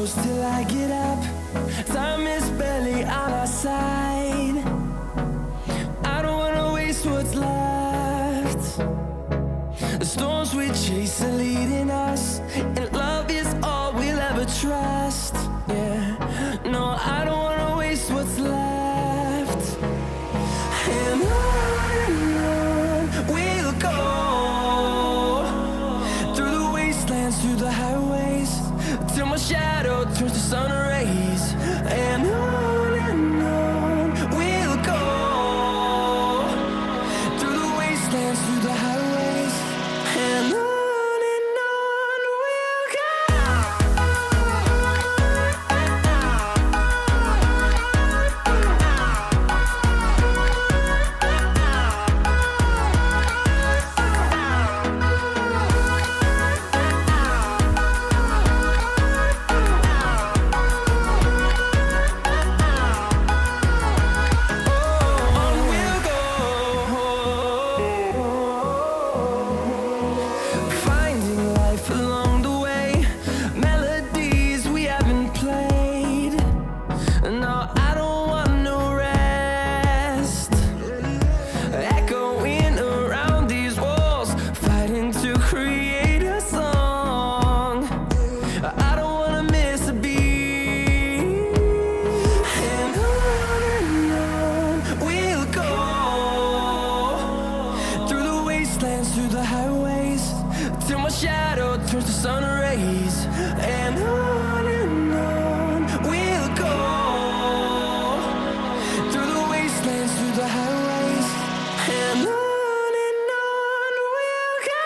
close till I get up. Time is barely on our side. I don't wanna waste what's left. The storms we chase are leading us, and love is all we'll ever trust. Yeah, no, I don't wanna waste what's left. And on we'll go, through the wastelands, through the highways, till my shadow turns to sun rays. And on we'll go, through the wastelands, through the highways, and on we'll go. Through the highways, till my shadow turns to sun rays. And on we'll go, through the wastelands, through the highways, and on we'll go.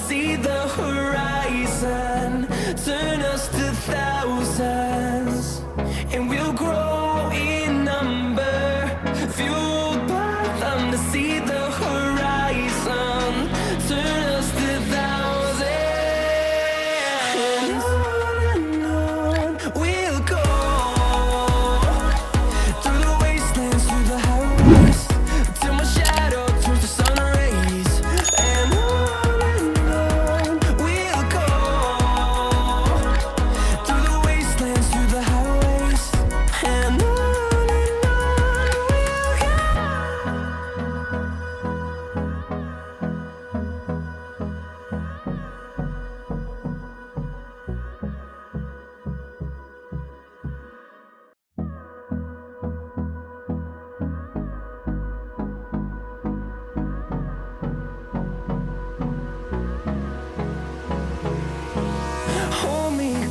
See the horizon turn us to thousands, and we'll grow in number, fueled by them to see the horizon turn us to thousands. And on we'll go, through the wastelands, through the highways, till my shadow turns to sun rays. And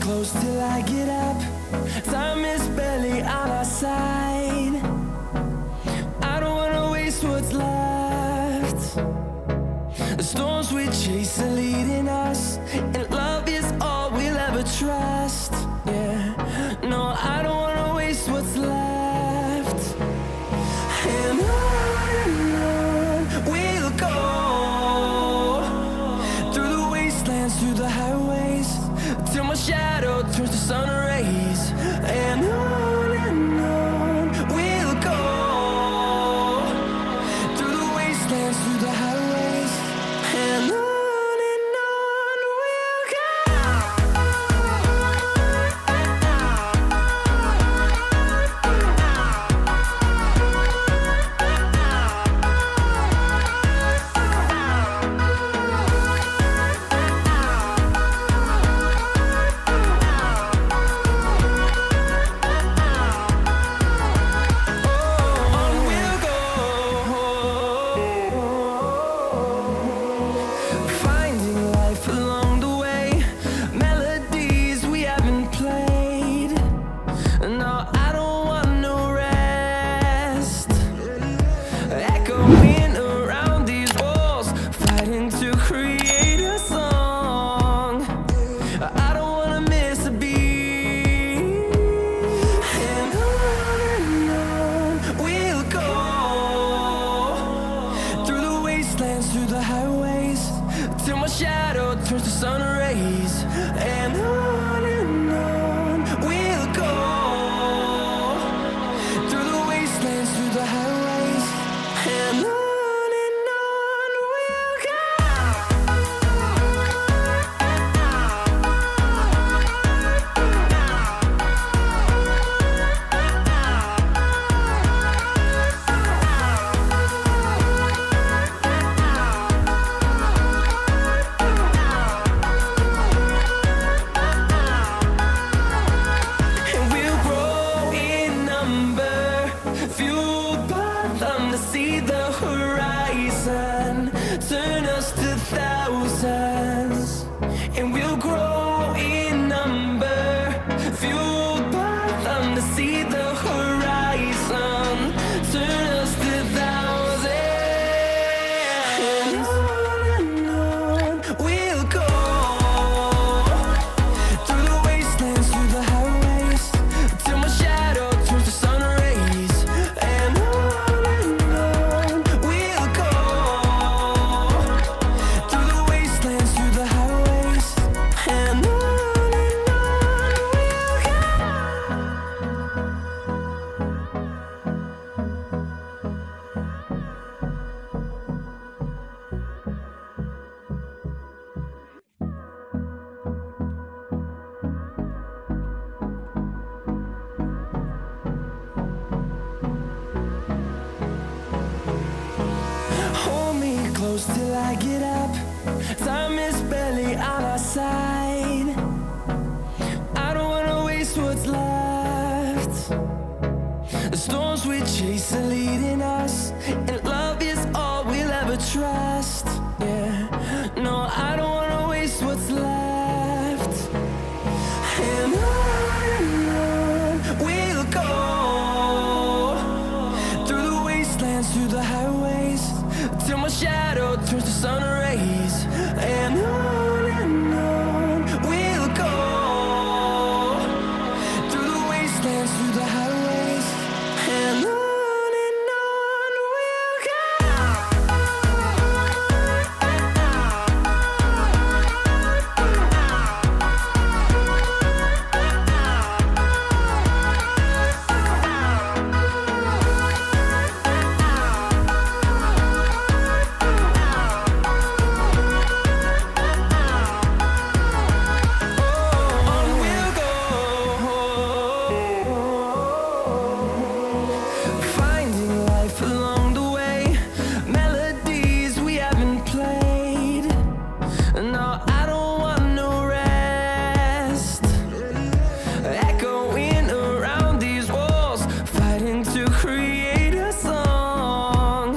close till I get up. Time is barely on our side. I don't wanna waste what's left. The storms we chase are leading us, and love is all we'll ever trust. Yeah, no, I don't wanna waste what's left. And on we'll go, through the wastelands, through the highways, till my shadow turns to sun rays. And on we'll go, through the wastelands, through the highways, and on we'll go. wastelands, through the highways, till my shadow turns to sun rays. And on we'll go, through the wastelands, through the highways, and on. See the horizon, turn us to thousands, and we'll grow in number, fueled by them. To see the horizon, turn us to thousands, and on we'll go, through the wastelands, through the highways, till my shadow turns to sun rays. And close till I get up. Time is barely on our side. I don't wanna waste what's left. The storms we chase are leading us, and love is all we'll ever trust. Yeah, no, I don't wanna waste what's left. And on we'll go, through the wastelands, through the highways, till my shadow turns to sun rays. And on we'll go, through the wastelands, through the highways, and on we'll go. To create a song,